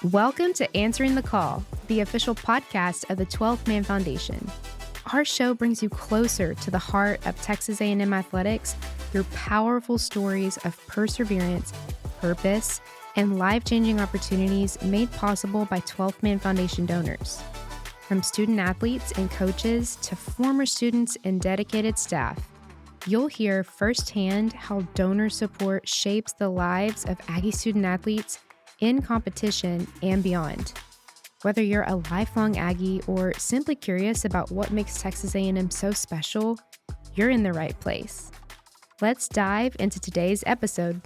Welcome to Answering the Call, the official podcast of the 12th Man Foundation. Our show brings you closer to the heart of Texas A&M athletics through powerful stories of perseverance, purpose, and life-changing opportunities made possible by 12th Man Foundation donors. From student athletes and coaches to former students and dedicated staff, you'll hear firsthand how donor support shapes the lives of Aggie student athletes in competition and beyond. Whether you're a lifelong Aggie or simply curious about what makes Texas A&M so special, you're in the right place. Let's dive into today's episode.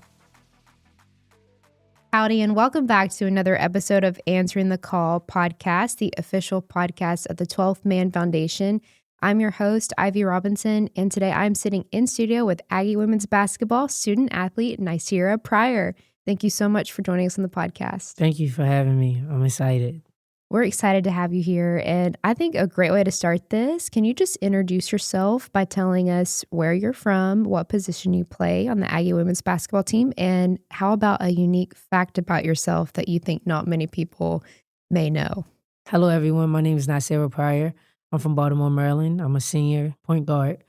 Howdy, and welcome back to another episode of Answering the Call podcast, the official podcast of the 12th Man Foundation. I'm your host, Ivy Robinson, and today I'm sitting in studio with Aggie women's basketball student athlete Ny'Ceara Pryor. Thank you so much for joining us on the podcast. Thank you for having me. I'm excited. We're excited to have you here, and I think a great way to start this, can you just introduce yourself by telling us where you're from, what position you play on the Aggie women's basketball team, and how about a unique fact about yourself that you think not many people may know? Hello, everyone. My name is Ny'Ceara Pryor. I'm from Baltimore, Maryland. I'm a senior point guard.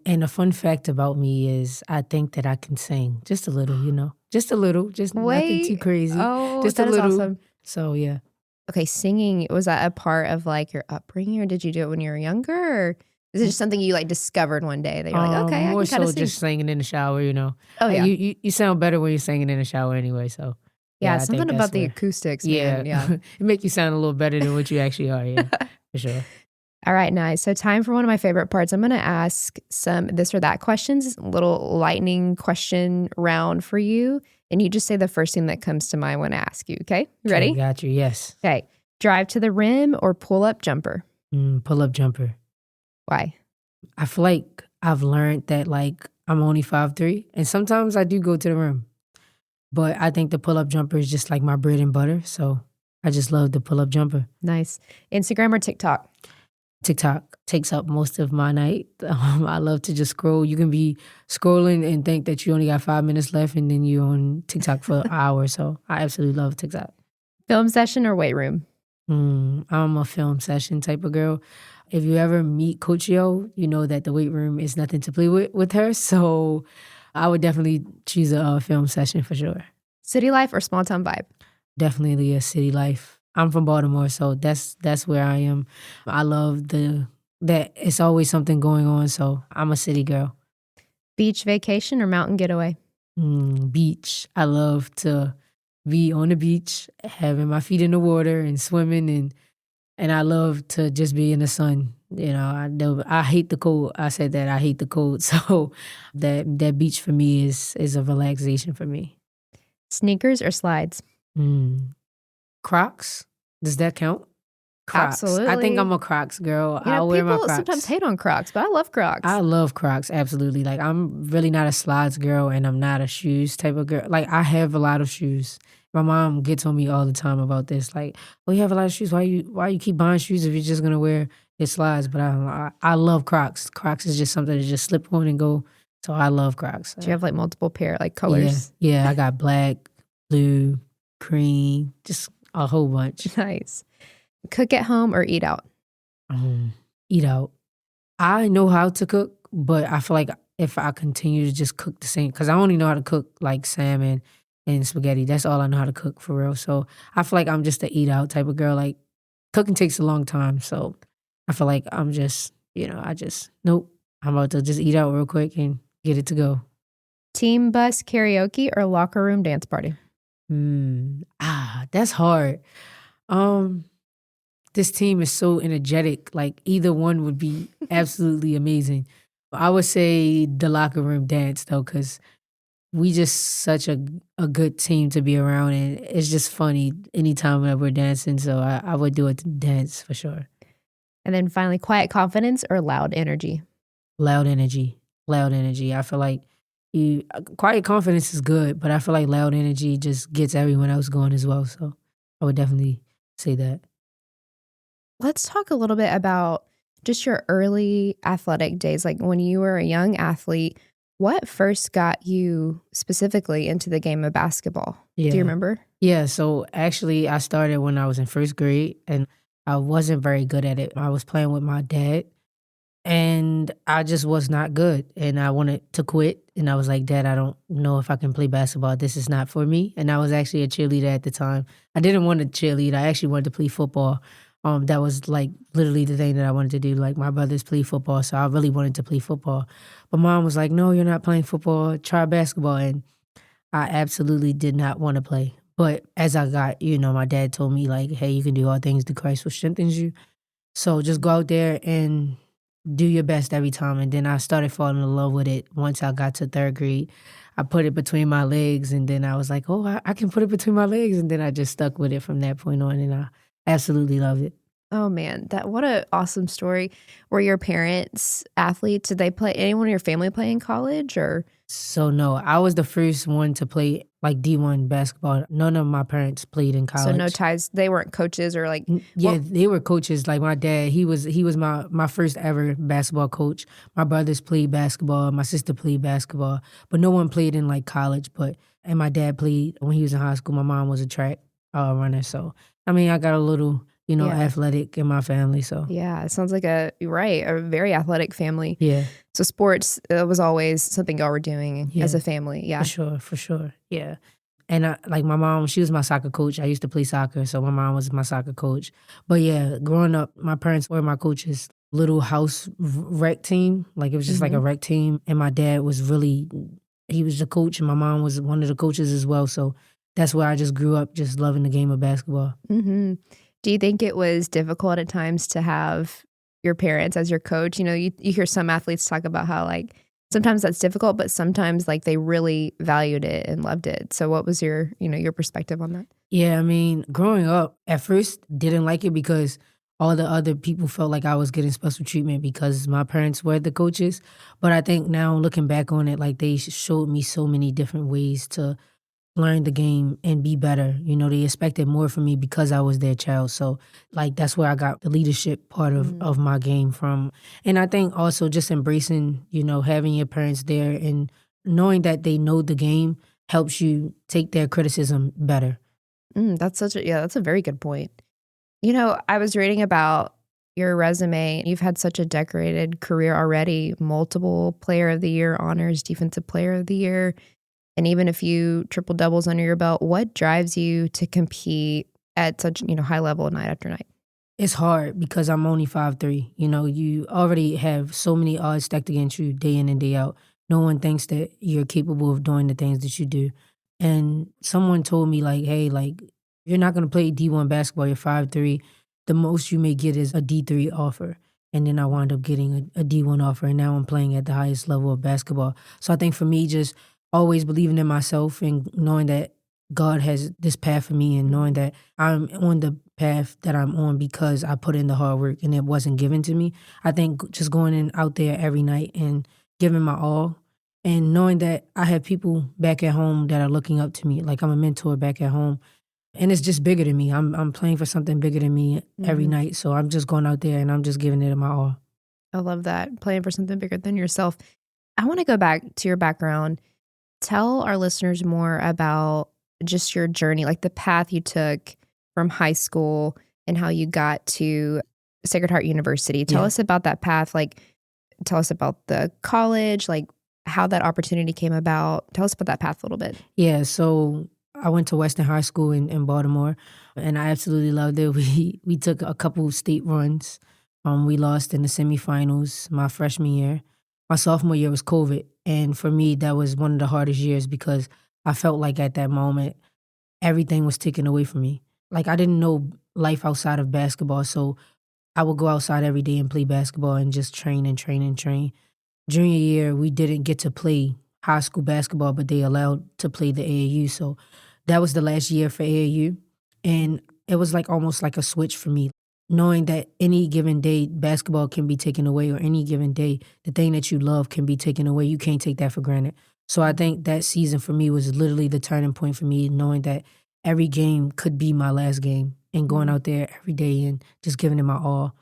And a fun fact about me is I think that I can sing just a little, just a little, just nothing too crazy. Oh, just that a little. is awesome. So, yeah. Okay, singing, was that a part of like your upbringing, or did you do it when you were younger, or is it just something you like discovered one day that you're like, okay, I more can kind of so sing? just singing in the shower, Oh, yeah. You sound better when you're singing in the shower anyway, so. Yeah, I something think about that's the where- acoustics, man. Yeah. it make you sound a little better than what you actually are, yeah, for sure. All right, nice. So time for one of my favorite parts. I'm going to ask some this or that questions, a little lightning question round for you. And you just say the first thing that comes to mind when I ask you, okay? You ready? Okay, got you, yes. Okay. Drive to the rim or pull-up jumper? Pull-up jumper. Why? I feel like I've learned that I'm only 5'3", and sometimes I do go to the rim. But I think the pull-up jumper is just like my bread and butter, so I just love the pull-up jumper. Nice. Instagram or TikTok? TikTok takes up most of my night. I love to just scroll. You can be scrolling and think that you only got 5 minutes left, and then you're on TikTok for an hour. So I absolutely love TikTok. Film session or weight room? I'm a film session type of girl. If you ever meet Coach Yo, you know that the weight room is nothing to play with her. So I would definitely choose a film session for sure. City life or small town vibe? Definitely a city life. I'm from Baltimore, so that's where I am. I love that it's always something going on, so I'm a city girl. Beach vacation or mountain getaway? Beach. I love to be on the beach, having my feet in the water and swimming, and I love to just be in the sun. I hate the cold. I said that I hate the cold, so that beach for me is a relaxation for me. Sneakers or slides? Crocs. Does that count? Crocs. Absolutely. I think I'm a Crocs girl. I'll wear my people Crocs. sometimes hate on Crocs, but I love Crocs. I love Crocs, absolutely. I'm really not a slides girl, and I'm not a shoes type of girl. I have a lot of shoes. My mom gets on me all the time about this. Oh, you have a lot of shoes. Why you keep buying shoes if you're just gonna wear your slides? But I love Crocs. Crocs is just something to just slip on and go. So I love Crocs. Do you have multiple pair, colors? Yeah, I got black, blue, cream, just a whole bunch. Nice. Cook at home or eat out? Eat out. I know how to cook, but I feel like if I continue to just cook the same, because I only know how to cook salmon and spaghetti. That's all I know how to cook for real. So I feel like I'm just an eat out type of girl. Cooking takes a long time. So I feel like I'm just, nope. I'm about to just eat out real quick and get it to go. Team bus karaoke or locker room dance party? That's hard. This team is so energetic. Either one would be absolutely amazing. I would say the locker room dance though, because we just such a good team to be around, and it's just funny anytime that we're dancing. So I would do a dance for sure. And then finally, quiet confidence or loud energy? Loud energy. I feel like quiet confidence is good, but I feel like loud energy just gets everyone else going as well. So I would definitely say that. Let's talk a little bit about just your early athletic days. When you were a young athlete, What first got you specifically into the game of basketball? Do you Yeah. remember? Yeah, so actually I started when I was in first grade and I wasn't very good at it. I was playing with my dad and I just was not good and I wanted to quit and I was like, "Dad, I don't know if I can play basketball. This is not for me." And I was actually a cheerleader at the time. I didn't want to cheerlead. I actually wanted to play football. That was like literally the thing that I wanted to do. Like my brothers play football, so I really wanted to play football. But mom was like, "No, you're not playing football. Try basketball." And I absolutely did not wanna play. But as I got my dad told me like, "Hey, you can do all things through Christ which strengthens you. So just go out there and do your best every time." And then I started falling in love with it once I got to 3rd grade. I put it between my legs and then I was like, "Oh, I can put it between my legs." And then I just stuck with it from that point on and I absolutely love it. Oh man, that what a awesome story. Were your parents athletes? Did they play anyone in your family play in college or So no, I was the first one to play like D1 basketball. None of my parents played in so no college. ties? They weren't coaches or like Yeah, what they were coaches. Like my dad, he was my first ever basketball coach. My brothers played basketball. My sister played basketball, but no one played in like college. But and my dad played when he was in high school. My mom was a track runner, so I mean, I got a little yeah. athletic in my family. So Yeah, it sounds like you're right, a very athletic family. yeah, So sports was always something y'all were doing as yeah. a family. For Yeah. sure, for sure. Yeah. And like my mom, she was my soccer coach. I used to play soccer, so my mom was my soccer coach. But yeah, growing up, my parents were my coaches. Little house rec team, like it was just like a Mhm. rec team. And my dad was really, he was the coach, and my mom was one of the coaches as well. So that's where I just grew up, just loving the game of basketball. Mhm. Do you think it was difficult at times to have your parents as your coach? You hear some athletes talk about how, like, sometimes that's difficult, but sometimes, like, they really valued it and loved it. So what was your perspective on that? Yeah, I mean, growing up, at first didn't like it because all the other people felt like I was getting special treatment because my parents were the coaches. But I think now looking back on it, like they showed me so many different ways to learn the game and be better. They expected more from me because I was their child. So like that's where I got the leadership part of Mm. of my game from. And I think also just embracing, having your parents there and knowing that they know the game helps you take their criticism better. That's a very good point. I was reading about your resume. You've had such a decorated career already, multiple player of the year honors, defensive player of the year, and even a few triple doubles under your belt. What drives you to compete at such, high level night after night? It's hard because I'm only 5'3". You already have so many odds stacked against you day in and day out. No one thinks that you're capable of doing the things that you do. And someone told me like, "Hey, like you're not gonna play D1 basketball. You're 5'3". The most you may get is a D3 offer." And then I wound up getting a D1 offer, and now I'm playing at the highest level of basketball. So I think for me, just always believing in myself and knowing that God has this path for me, and knowing Mhm. that I'm on the path that I'm on because I put in the hard work and it wasn't given to me. I think just going in out there every night and giving my all and knowing that I have people back at home that are looking up to me, like I'm a mentor back at home. And it's just bigger than me. I'm playing for something bigger than me every Mhm. night. So I'm just going out there and I'm just giving it my all. I love that, playing for something bigger than yourself. I wanna go back to your background. Tell our listeners more about just your journey, like the path you took from high school and how you got to Sacred Heart University. Tell Yeah. us about that path, like, tell us about the college, like, how that opportunity came about. Tell us about that path a little bit. Yeah, so I went to Western High School in Baltimore, and I absolutely loved it. We took a couple state runs. We lost in the semifinals my freshman year. My sophomore year was COVID, and for me that was one of the hardest years because I felt like at that moment everything was taken away from me. Like I didn't know life outside of basketball, so I would go outside every day and play basketball and just train and train and train. Junior year, we didn't get to play high school basketball, but they allowed to play the AAU. So that was the last year for AAU. And it was like almost like a switch for me, knowing that any given day basketball can be taken away, or any given day the thing that you love can be taken away. You can't take that for granted. So I think that season for me was literally the turning point for me, knowing that every game could be my last game and going Mhm. out there every day and just giving it my all.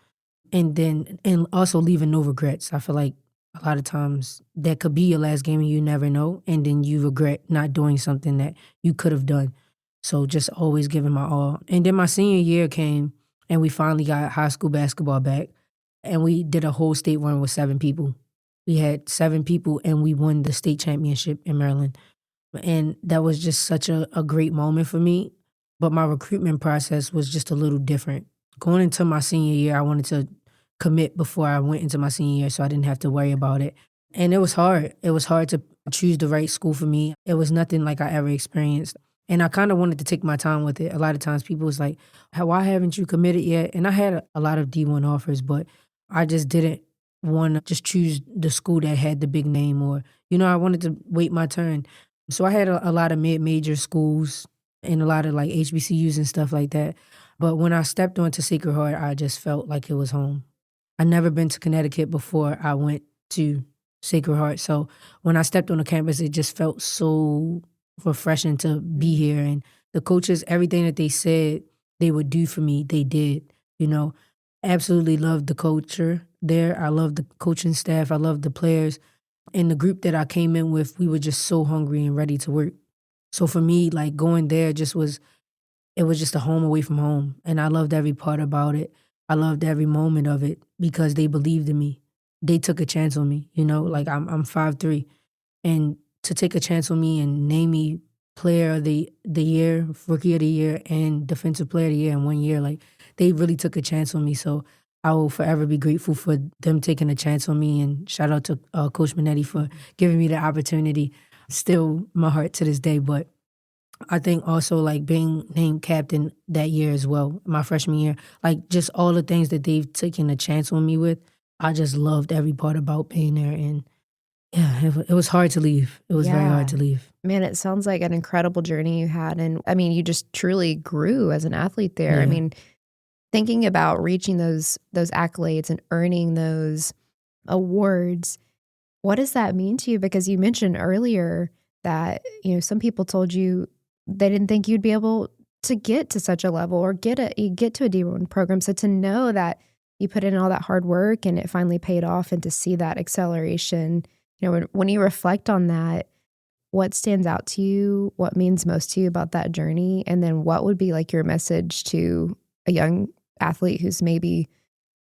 And then and also leaving no regrets. I feel like a lot of times that could be your last game and you never know. And then you regret not doing something that you could have done. So just always giving my all. And then my senior year came and we finally got high school basketball back. And we did a whole state run with 7 people. We had 7 people and we won the state championship in Maryland. And that was just such a great moment for me. But my recruitment process was just a little different. Going into my senior year, I wanted to commit before I went into my senior year so I didn't have to worry about it. And it was hard. It was hard to choose the right school for me. It was nothing like I ever experienced. And I kind of wanted to take my time with it. A lot of times people was like, why haven't you committed yet? And I had a lot of D1 offers, but I just didn't want to just choose the school that had the big name or, I wanted to wait my turn. So I had a lot of mid-major schools and a lot of like HBCUs and stuff like that. But when I stepped onto Sacred Heart, I just felt like it was home. I'd never been to Connecticut before I went to Sacred Heart. So when I stepped on the campus, it just felt so refreshing to be here. And the coaches, everything that they said they would do for me, they did. Absolutely loved the culture there. I loved the coaching staff. I loved the players. And the group that I came in with, we were just so hungry and ready to work. So for me, like going there it was just a home away from home. And I loved every part about it. I loved every moment of it because they believed in me. They took a chance on me, like I'm 5'3", and to take a chance on me and name me player of the year, rookie of the year, and defensive player of the year in 1 year, like they really took a chance on me. So I will forever be grateful for them taking a chance on me, and shout out to Coach Minetti for giving me the opportunity. Still my heart to this day, but I think also like being named captain that year as well, my freshman year, like just all the things that they've taken a chance on me with, I just loved every part about being there. And yeah, it was hard to leave. It was very hard to leave. Man, it sounds like an incredible journey you had. And I mean, you just truly grew as an athlete there. Yeah. I mean, thinking about reaching those accolades and earning those awards, what does that mean to you? Because you mentioned earlier that, some people told you they didn't think you'd be able to get to such a level or get to a D1 program. So to know that you put in all that hard work and it finally paid off, and to see that acceleration, when you reflect on that, what stands out to you? What means most to you about that journey? And then what would be like your message to a young athlete who's maybe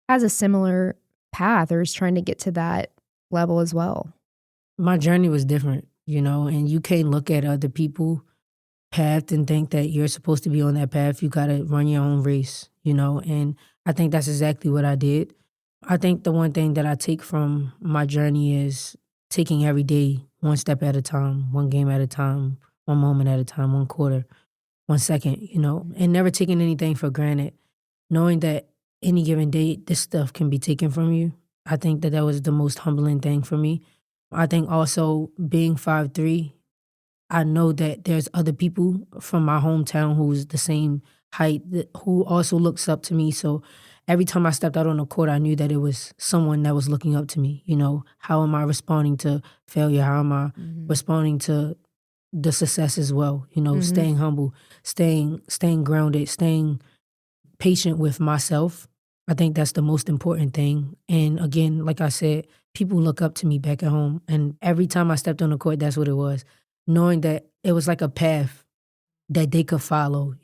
has a similar path or is trying to get to that level as well? My journey was different, and you can't look at other people's path and think that you're supposed to be on that path. You got to run your own race, and I think that's exactly what I did. I think the one thing that I take from my journey is taking every day one step at a time, one game at a time, one moment at a time, one quarter, 1 second, and never taking anything for granted. Knowing that any given day, this stuff can be taken from you. I think that was the most humbling thing for me. I think also being 5'3", I know that there's other people from my hometown who's the same height who also looks up to me. So every time I stepped out on the court, I knew that it was someone that was looking up to me. How am I responding to failure? How am I responding to the success as well? Staying humble, staying grounded, staying patient with myself. I think that's the most important thing. And again, like I said, people look up to me back at home. And every time I stepped on the court, that's what it was. Knowing that it was like a path that they could follow,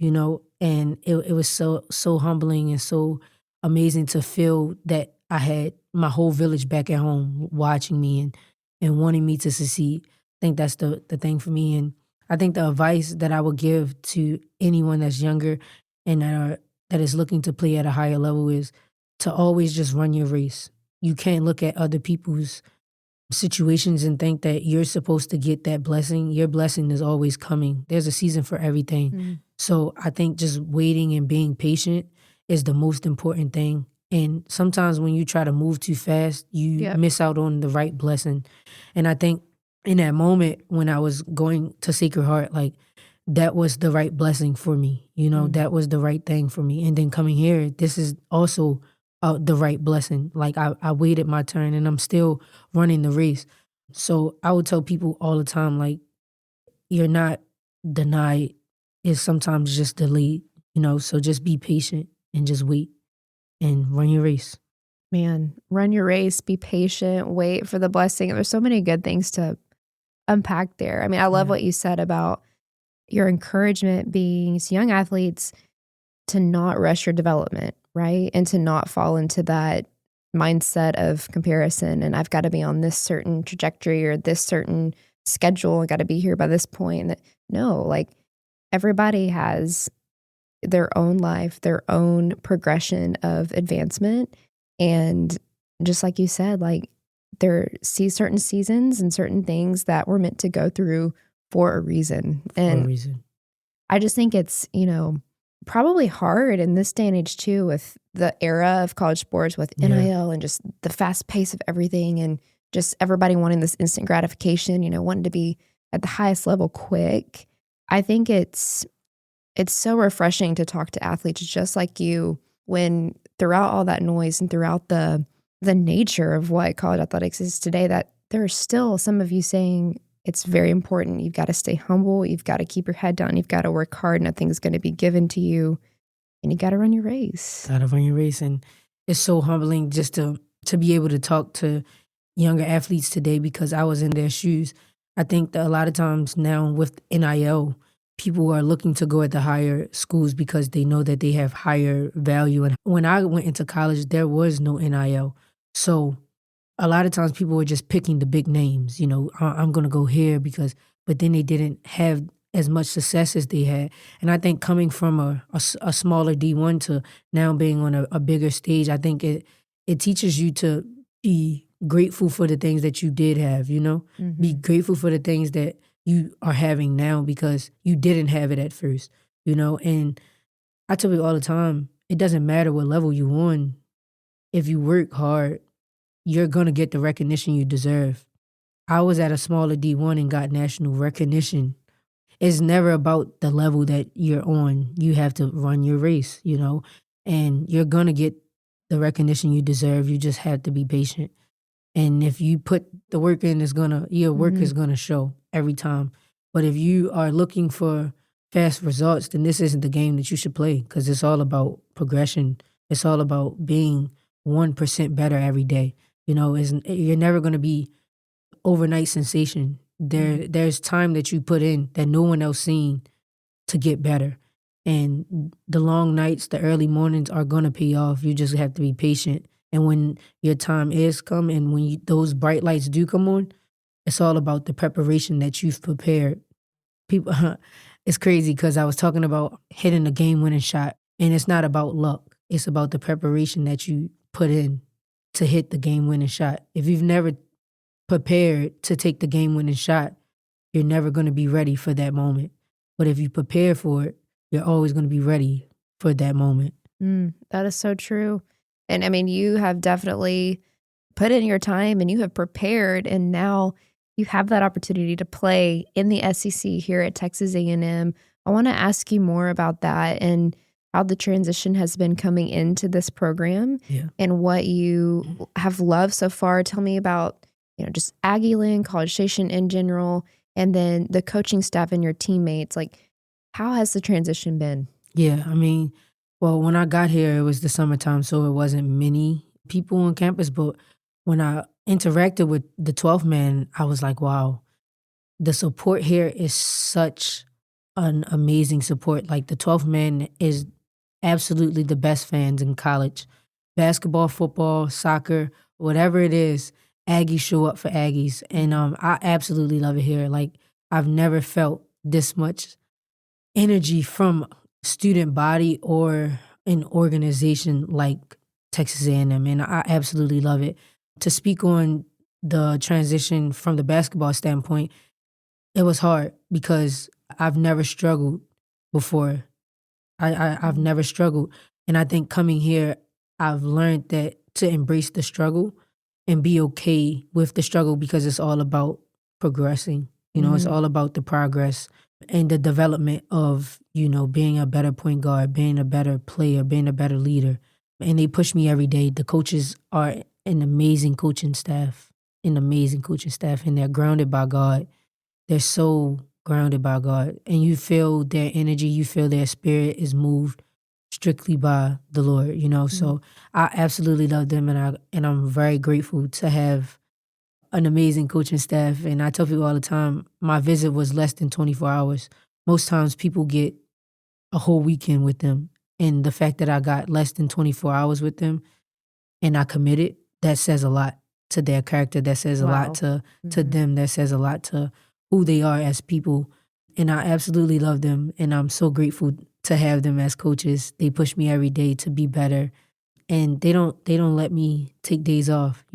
and it was so humbling and so amazing to feel that I had my whole village back at home watching me and wanting me to succeed. I think that's the thing for me. And I think the advice that I would give to anyone that's younger and that is looking to play at a higher level is to always just run your race. You can't look at other people's situations and think that you're supposed to get that blessing. Your blessing is always coming. There's a season for everything. So I think just waiting and being patient is the most important thing. And sometimes when you try to move too fast, you miss out on the right blessing. And I think in that moment when I was going to Sacred Heart, like that was the right blessing for me. That was the right thing for me. And then coming here, this is also the right blessing. Like I waited my turn and I'm still running the race. So I would tell people all the time, like, you're not denied. It's sometimes just delayed, so just be patient and just wait and run your race. Man, run your race, be patient, wait for the blessing. There's so many good things to unpack there. I mean, I love Yeah. what you said about your encouragement being to young athletes to not rush your development, right? And to not fall into that mindset of comparison and I've got to be on this certain trajectory or this certain schedule. I got to be here by this point. No, like everybody has their own life, their own progression of advancement. And just like you said, like there see certain seasons and certain things that we're meant to go through for a reason. For a And reason. I just think it's, probably hard in this day and age too with the era of college sports with Yeah. NIL and just the fast pace of everything and just everybody wanting this instant gratification, wanting to be at the highest level quick. I think it's so refreshing to talk to athletes just like you when throughout all that noise and throughout the nature of what college athletics is today, that there are still some of you saying it's very important. You've got to stay humble. You've got to keep your head down. You've got to work hard. Nothing's going to be given to you. And you got to run your race. Gotta run your race. And it's so humbling just to be able to talk to younger athletes today because I was in their shoes. I think that a lot of times now with NIL, people are looking to go at the higher schools because they know that they have higher value. And when I went into college, there was no NIL. So a lot of times people were just picking the big names, I'm going to go here but then they didn't have as much success as they had. And I think coming from a smaller D1 to now being on a bigger stage, I think it teaches you to be grateful for the things that you did have, Be grateful for the things that you are having now because you didn't have it at first, And I tell you all the time, it doesn't matter what level you're on. If you work hard, you're going to get the recognition you deserve. I was at a smaller D1 and got national recognition. It's never about the level that you're on. You have to run your race, and you're going to get the recognition you deserve. You just have to be patient. And if you put the work in, your work is going to show every time. But if you are looking for fast results, then this isn't the game that you should play because it's all about progression. It's all about being 1% better every day. You're never going to be overnight sensation. There's time that you put in that no one else seen to get better. And the long nights, the early mornings are going to pay off. You just have to be patient. And when your time is come and when those bright lights do come on, it's all about the preparation that you've prepared. People, it's crazy because I was talking about hitting a game-winning shot, and it's not about luck. It's about the preparation that you put in to hit the game-winning shot. If you've never prepared to take the game-winning shot, you're never going to be ready for that moment. But if you prepare for it, you're always going to be ready for that moment. That is so true. And I mean, you have definitely put in your time and you have prepared, and now you have that opportunity to play in the SEC here at Texas A&M. I want to ask you more about that and how the transition has been coming into this program and what you have loved so far. Tell me about, just Aggieland, College Station in general, and then the coaching staff and your teammates. Like, how has the transition been? Yeah, I mean, well, when I got here, it was the summertime, so it wasn't many people on campus. But when I interacted with the 12th man, I was like, wow, the support here is such an amazing support. Like the 12th man is absolutely the best fans in college. Basketball, football, soccer, whatever it is, Aggies show up for Aggies. And I absolutely love it here. Like I've never felt this much energy from student body or an organization like Texas A&M, and I absolutely love it. To speak on the transition from the basketball standpoint, it was hard because I've never struggled before. I've never struggled, and I think coming here, I've learned that to embrace the struggle and be okay with the struggle because it's all about progressing. It's all about the progress and the development of, being a better point guard, being a better player, being a better leader. And they push me every day. The coaches are an amazing coaching staff, and they're grounded by God. They're so grounded by God. And you feel their energy, you feel their spirit is moved strictly by the Lord, So I absolutely love them, and I'm very grateful to have an amazing coaching staff. And I tell people all the time, my visit was less than 24 hours. Most times people get a whole weekend with them. And the fact that I got less than 24 hours with them and I committed, that says a lot to their character. That says a lot Wow. to them. That says a lot to who they are as people. And I absolutely love them. And I'm so grateful to have them as coaches. They push me every day to be better. And they don't let me take days off,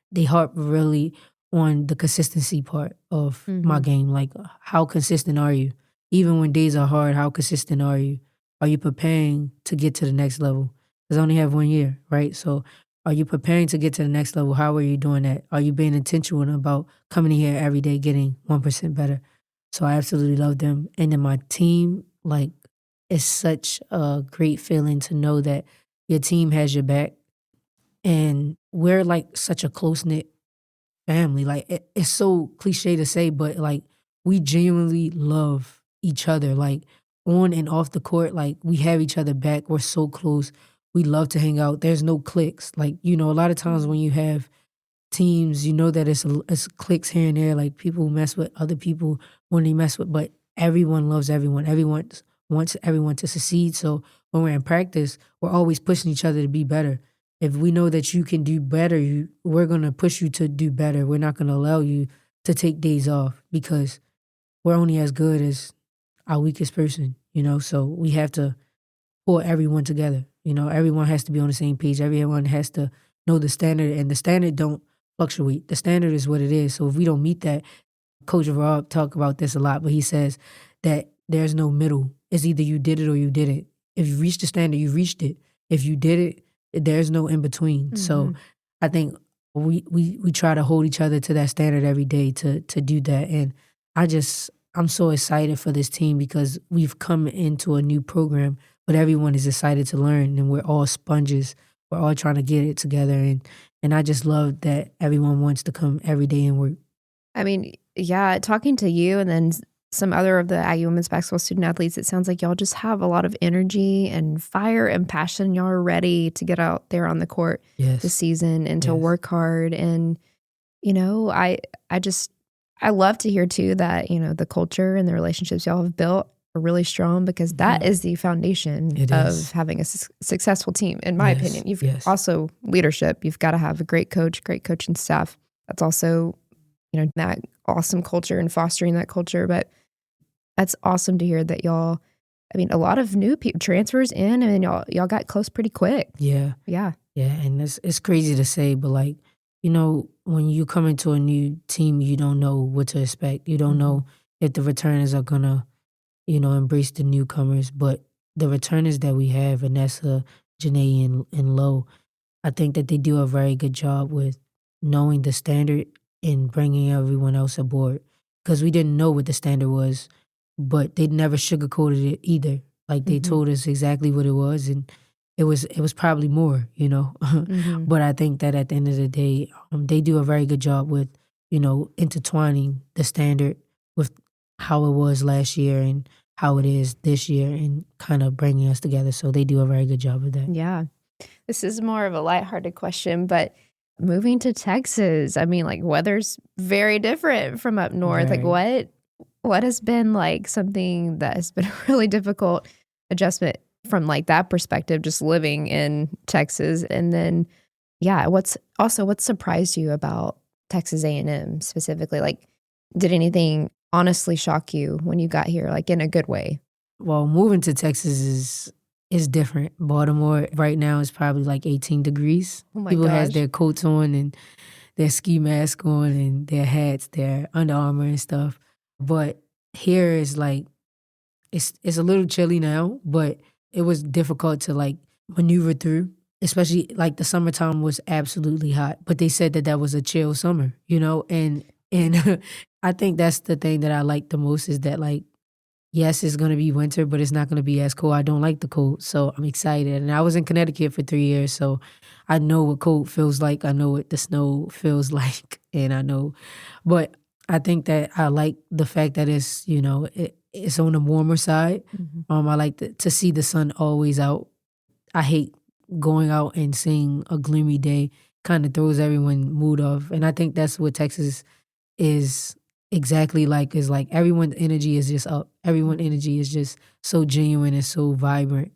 They harp really on the consistency part of my game. Like, how consistent are you? Even when days are hard, how consistent are you? Are you preparing to get to the next level? Because I only have 1 year, right? So are you preparing to get to the next level? How are you doing that? Are you being intentional about coming in here every day, getting 1% better? So I absolutely love them. And then my team, like, it's such a great feeling to know that your team has your back. And we're like such a close-knit family. Like, it's so cliche to say, but like, we genuinely love each other. Like, on and off the court, like, we have each other back. We're so close. We love to hang out. There's no cliques. Like, a lot of times when you have teams, that it's cliques here and there. Like, people mess with other people when they mess with, but everyone loves everyone. Everyone wants everyone to succeed. So when we're in practice, we're always pushing each other to be better. If we know that you can do better, we're going to push you to do better. We're not going to allow you to take days off because we're only as good as our weakest person, So we have to pull everyone together. Everyone has to be on the same page. Everyone has to know the standard, and the standard don't fluctuate. The standard is what it is. So if we don't meet that, Coach Rob talk about this a lot, but he says that there's no middle. It's either you did it or you didn't. If you reached the standard, you reached it. If you did it, there's no in between. So I think we try to hold each other to that standard every day to do that. And I'm so excited for this team because we've come into a new program, but everyone is excited to learn, and we're all sponges. We're all trying to get it together, and I just love that everyone wants to come every day and work. I mean, yeah, talking to you and then some other of the Aggie women's basketball student athletes, it sounds like y'all just have a lot of energy and fire and passion. Y'all are ready to get out there on the court this season and to work hard. And, I love to hear too that, the culture and the relationships y'all have built are really strong, because that is the foundation of having a successful team, in my opinion. You've also leadership. You've got to have a great coach, great coaching staff. That's also, that awesome culture and fostering that culture. But that's awesome to hear that y'all, a lot of new people, transfers in, and y'all got close pretty quick. Yeah. And it's crazy to say, but like, when you come into a new team, you don't know what to expect. You don't know if the returners are gonna, embrace the newcomers. But the returners that we have, Vanessa, Janae, and Lo, I think that they do a very good job with knowing the standard and bringing everyone else aboard. Because we didn't know what the standard was, but they never sugarcoated it either. Like, they told us exactly what it was, and it was probably more, But I think that at the end of the day, they do a very good job with, intertwining the standard with how it was last year and how it is this year, and kind of bringing us together. So they do a very good job of that. Yeah. This is more of a lighthearted question, but moving to Texas, weather's very different from up north. Very. Like, what has been like something that has been a really difficult adjustment from like that perspective, just living in Texas? And then, what's surprised you about Texas A&M specifically? Like, did anything honestly shock you when you got here, like in a good way? Well, moving to Texas is different. Baltimore right now is probably like 18 degrees. Oh my People gosh. has their coats on and their ski mask on and their hats, their Under Armour and stuff. But here is like, it's a little chilly now, but it was difficult to like maneuver through. Especially like the summertime was absolutely hot, but they said that was a chill summer, and I think that's the thing that I like the most, is that like, yes, it's going to be winter, but it's not going to be as cold. I don't like the cold, so I'm excited. And I was in Connecticut for 3 years, so I know what cold feels like. I know what the snow feels like, and I know. But I think that I like the fact that it's, it's on the warmer side. I like to see the sun always out. I hate going out and seeing a gloomy day. Kind of throws everyone mood off. And I think that's what Texas is exactly like, is like everyone's energy is just up. Everyone's energy is just so genuine and so vibrant.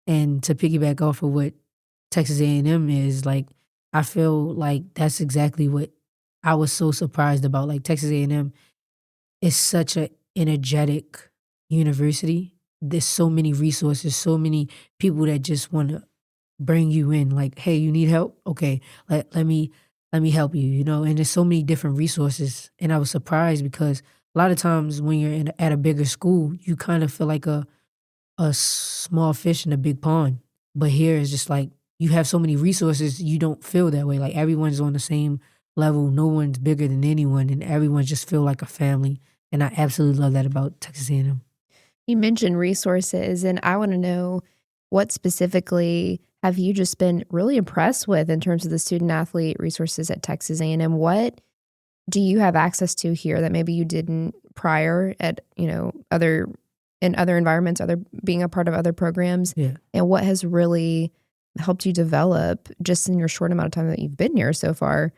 And to piggyback off of what Texas A&M is, like, I feel like that's exactly what I was so surprised about. Like, Texas A&M is such a energetic university. There's so many resources, so many people that just want to bring you in. Like, hey, you need help? Okay, let me help you. And there's so many different resources. And I was surprised because a lot of times when you're at a bigger school, you kind of feel like a small fish in a big pond. But here it's just like you have so many resources, you don't feel that way. Like everyone's on the same level, no one's bigger than anyone, and everyone just feel like a family. And I absolutely love that about Texas A&M. You mentioned resources, and I want to know what specifically have you just been really impressed with in terms of the student athlete resources at Texas A&M? What do you have access to here that maybe you didn't prior at other environments, other being a part of other programs? Yeah. And what has really helped you develop just in your short amount of time that you've been here so far?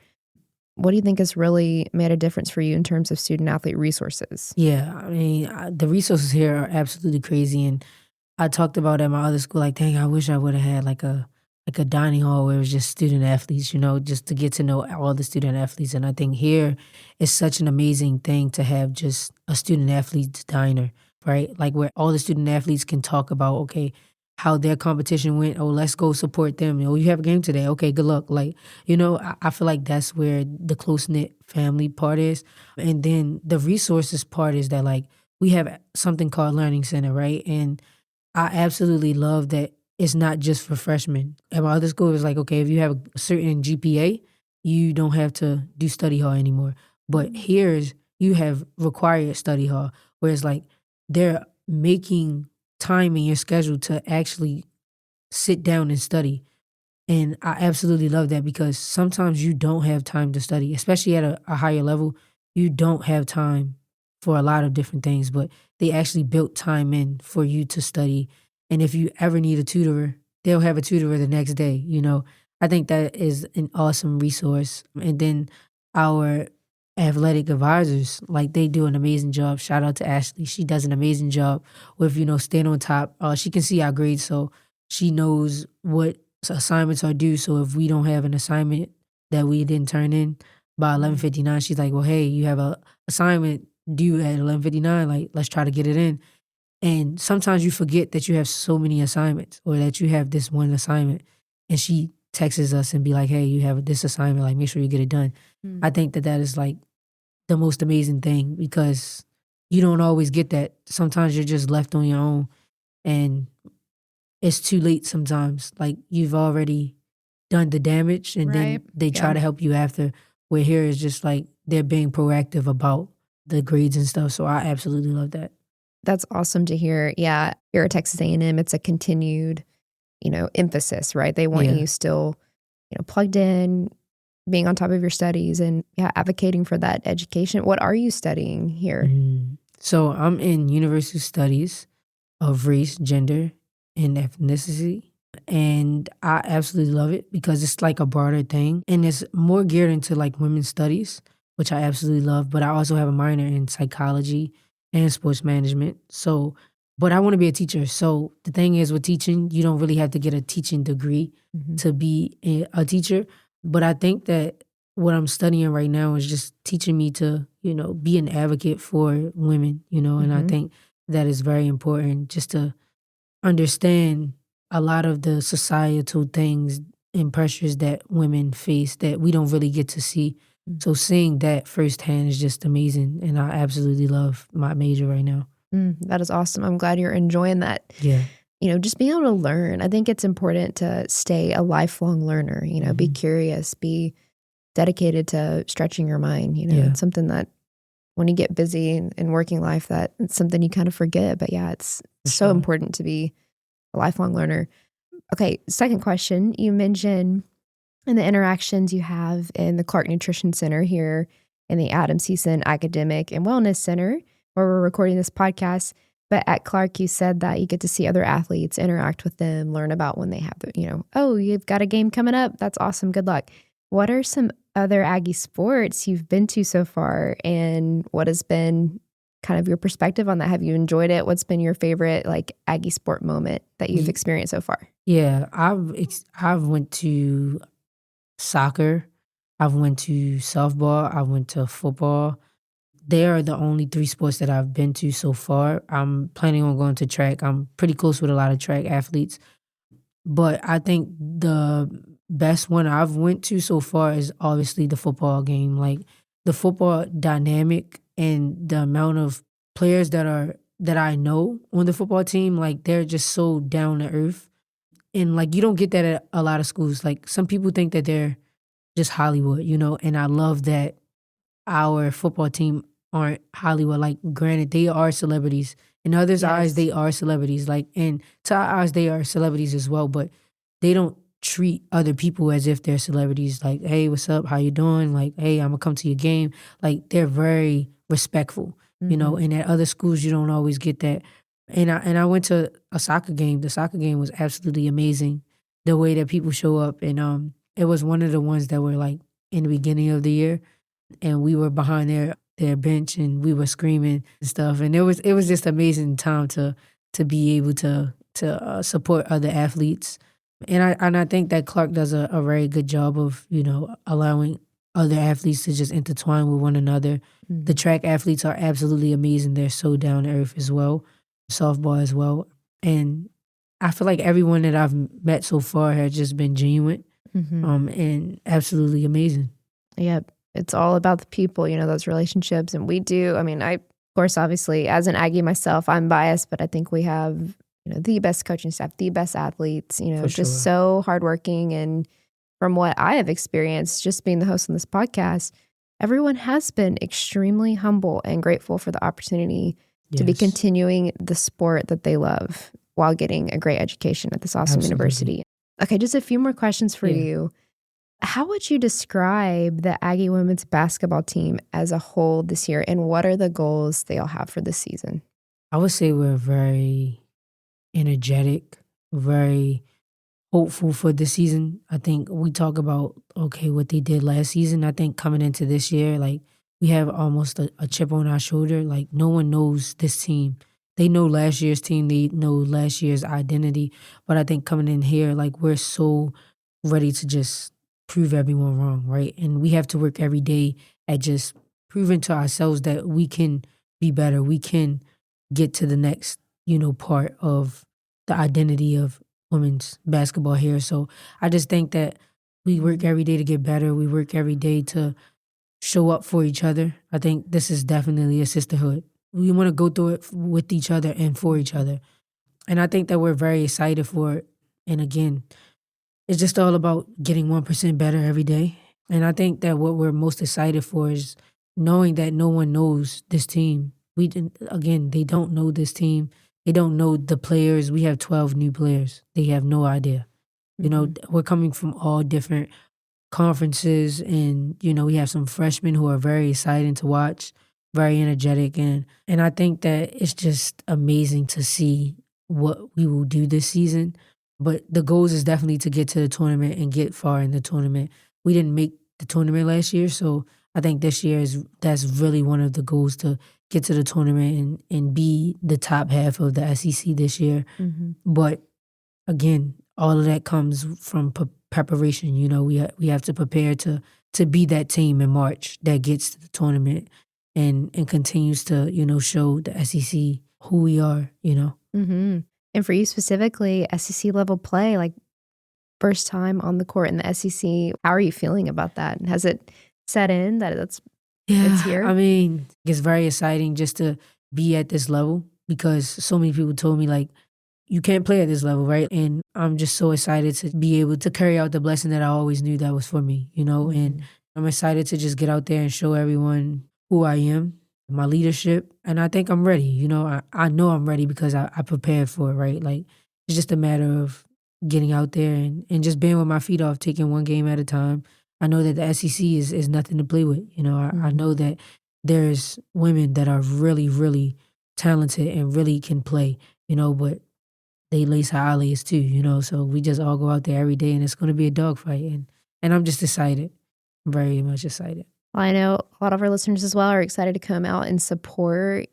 What do you think has really made a difference for you in terms of student athlete resources? Yeah, I mean, the resources here are absolutely crazy, and I talked about at my other school, like, dang, I wish I would have had like a dining hall where it was just student athletes, just to get to know all the student athletes. And I think here is such an amazing thing to have just a student athletes diner, right? Like where all the student athletes can talk about, okay, how their competition went. Oh, let's go support them. Oh, you have a game today. Okay, good luck. Like, I feel like that's where the close-knit family part is. And then the resources part is that, like, we have something called Learning Center, right? And I absolutely love that it's not just for freshmen. At my other school, it was like, okay, if you have a certain GPA, you don't have to do study hall anymore. But here's, you have required study hall, where it's like they're making time in your schedule to actually sit down and study. And I absolutely love that because sometimes you don't have time to study, especially at a higher level. You don't have time for a lot of different things, but they actually built time in for you to study. And if you ever need a tutor, they'll have a tutor the next day. I think that is an awesome resource. And then our athletic advisors, like, they do an amazing job. Shout out to Ashley. She does an amazing job with, staying on top. She can see our grades, so she knows what assignments are due. So if we don't have an assignment that we didn't turn in by 11:59, she's like, well, hey, you have a assignment due at 11:59. Like, let's try to get it in. And sometimes you forget that you have so many assignments or that you have this one assignment. And she texts us and be like, hey, you have this assignment. Like, make sure you get it done. I think that is like the most amazing thing because you don't always get that. Sometimes you're just left on your own and it's too late sometimes. Like, you've already done the damage and then they try to help you after. Where here is just like they're being proactive about the grades and stuff. So I absolutely love that. That's awesome to hear. Yeah, here at Texas A&M, it's a continued, emphasis, right? They want you still, plugged in, being on top of your studies and advocating for that education. What are you studying here? So I'm in University Studies of Race, Gender, and Ethnicity. And I absolutely love it because it's like a broader thing. And it's more geared into like women's studies, which I absolutely love. But I also have a minor in psychology and sports management. So, but I want to be a teacher. So the thing is with teaching, you don't really have to get a teaching degree to be a teacher. But I think that what I'm studying right now is just teaching me to, be an advocate for women, and I think that is very important just to understand a lot of the societal things and pressures that women face that we don't really get to see. So seeing that firsthand is just amazing. And I absolutely love my major right now. That is awesome. I'm glad you're enjoying that. Yeah. Just being able to learn. I think it's important to stay a lifelong learner, be curious, be dedicated to stretching your mind. It's something that when you get busy in working life, that it's something you kind of forget. But yeah, it's so important to be a lifelong learner. Okay, second question. You mentioned in the interactions you have in the Clark Nutrition Center here in the Adam Season Academic and Wellness Center, where we're recording this podcast. But at Clark, you said that you get to see other athletes, interact with them, learn about when they have oh, you've got a game coming up. That's awesome. Good luck. What are some other Aggie sports you've been to so far? And what has been kind of your perspective on that? Have you enjoyed it? What's been your favorite Aggie sport moment that you've experienced so far? Yeah, I've went to soccer, I've went to softball, I went to football. They are the only 3 sports that I've been to so far. I'm planning on going to track. I'm pretty close with a lot of track athletes. But I think the best one I've went to so far is obviously the football game. Like the football dynamic and the amount of players that I know on the football team, like they're just so down to earth. And like you don't get that at a lot of schools. Like some people think that they're just Hollywood, and I love that our football team aren't Hollywood. Like, granted, they are celebrities. In others' eyes, they are celebrities. Like, and to our eyes, they are celebrities as well. But they don't treat other people as if they're celebrities. Like, hey, what's up? How you doing? Like, hey, I'm gonna come to your game. Like, they're very respectful. And at other schools, you don't always get that. And I went to a soccer game. The soccer game was absolutely amazing. The way that people show up, and it was one of the ones that were like in the beginning of the year, and we were behind their bench and we were screaming and stuff, and it was just amazing time to be able to support other athletes, and I think that Clark does a very good job of allowing other athletes to just intertwine with one another. The track athletes are absolutely amazing. They're so down to earth as well, softball as well, and I feel like everyone that I've met so far has just been genuine, and absolutely amazing. Yep. It's all about the people, those relationships. And we do, of course, obviously, as an Aggie myself, I'm biased, but I think we have, the best coaching staff, the best athletes, just so hardworking. And from what I have experienced, just being the host on this podcast, everyone has been extremely humble and grateful for the opportunity to be continuing the sport that they love while getting a great education at this awesome university. Okay, just a few more questions for you. How would you describe the Aggie women's basketball team as a whole this year, and what are the goals they all have for this season? I would say we're very energetic, very hopeful for this season. I think we talk about, what they did last season. I think coming into this year, like, we have almost a chip on our shoulder. Like, no one knows this team. They know last year's team. They know last year's identity. But I think coming in here, like, we're so ready to just prove everyone wrong, right? And we have to work every day at just proving to ourselves that we can be better. We can get to the next, part of the identity of women's basketball here. So I just think that we work every day to get better. We work every day to show up for each other. I think this is definitely a sisterhood. We want to go through it with each other and for each other. And I think that we're very excited for it. And again, it's just all about getting 1% better every day. And I think that what we're most excited for is knowing that no one knows this team. They don't know this team. They don't know the players. We have 12 new players. They have no idea. We're coming from all different conferences, and, we have some freshmen who are very exciting to watch, very energetic. And I think that it's just amazing to see what we will do this season. But the goals is definitely to get to the tournament and get far in the tournament. We didn't make the tournament last year, so I think this year that's really one of the goals, to get to the tournament and be the top half of the SEC this year. But again, all of that comes from preparation. We have to prepare to be that team in March that gets to the tournament and continues to show the SEC who we are. And for you specifically, SEC level play, like first time on the court in the SEC, how are you feeling about that? And has it set in that it's here? I mean, it's very exciting just to be at this level, because so many people told me, like, you can't play at this level, right? And I'm just so excited to be able to carry out the blessing that I always knew that was for me, and I'm excited to just get out there and show everyone who I am, my leadership, and I think I'm ready. I know I'm ready because I prepared for it, right? Like, it's just a matter of getting out there and just being with my feet off, taking one game at a time. I know that the SEC is nothing to play with. I know that there's women that are really, really talented and really can play, but they lace our lace too, so we just all go out there every day and it's going to be a dogfight. And I'm just excited, very much excited. Well, I know a lot of our listeners as well are excited to come out and support.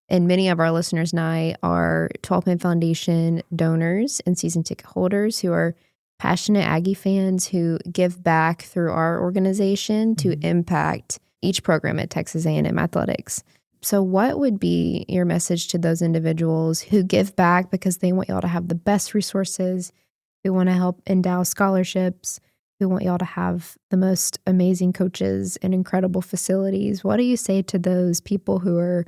And many of our listeners now are 12 Man Foundation donors and season ticket holders who are passionate Aggie fans who give back through our organization to impact each program at Texas A&M Athletics. So what would be your message to those individuals who give back because they want y'all to have the best resources, who want to help endow scholarships, who want y'all to have the most amazing coaches and incredible facilities? What do you say to those people who are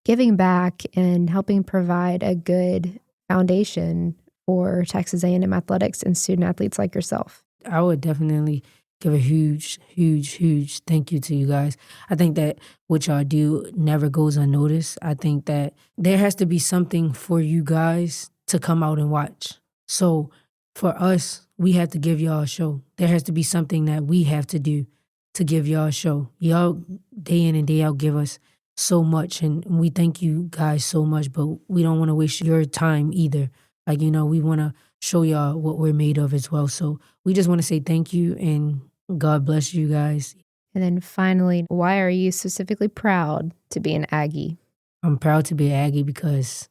giving back and helping provide a good foundation for Texas A&M athletics and student athletes like yourself? I would definitely give a huge, huge, huge thank you to you guys. I think that what y'all do never goes unnoticed. I think that there has to be something for you guys to come out and watch. So for us, we have to give y'all a show. There has to be something that we have to do to give y'all a show. Y'all, day in and day out, give us so much, and we thank you guys so much, but we don't want to waste your time either. Like, we want to show y'all what we're made of as well. So we just want to say thank you, and God bless you guys. And then finally, why are you specifically proud to be an Aggie? I'm proud to be an Aggie because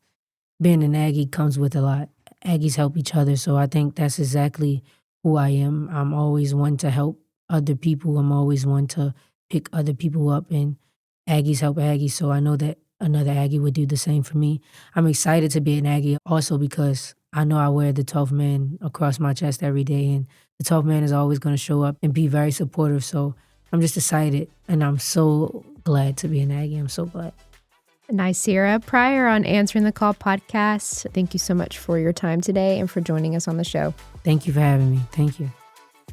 being an Aggie comes with a lot. Aggies help each other, so I think that's exactly who I am. I'm always one to help other people. I'm always one to pick other people up, and Aggies help Aggies, so I know that another Aggie would do the same for me. I'm excited to be an Aggie also because I know I wear the 12th man across my chest every day, and the 12th man is always going to show up and be very supportive. So I'm just excited, and I'm so glad to be an Aggie. I'm so glad. Ny'Ceara Pryor on Answering the Call podcast. Thank you so much for your time today and for joining us on the show. Thank you for having me. Thank you.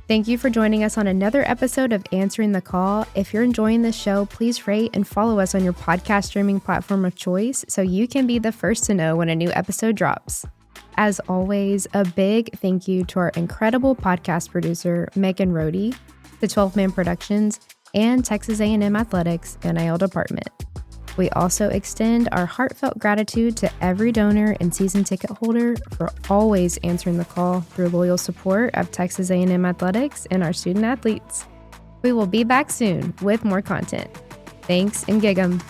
Thank you for joining us on another episode of Answering the Call. If you're enjoying this show, please rate and follow us on your podcast streaming platform of choice so you can be the first to know when a new episode drops. As always, a big thank you to our incredible podcast producer, Megan Rohde, the 12 Man Productions, and Texas A&M Athletics NIL Department. We also extend our heartfelt gratitude to every donor and season ticket holder for always answering the call through loyal support of Texas A&M Athletics and our student athletes. We will be back soon with more content. Thanks and gig 'em.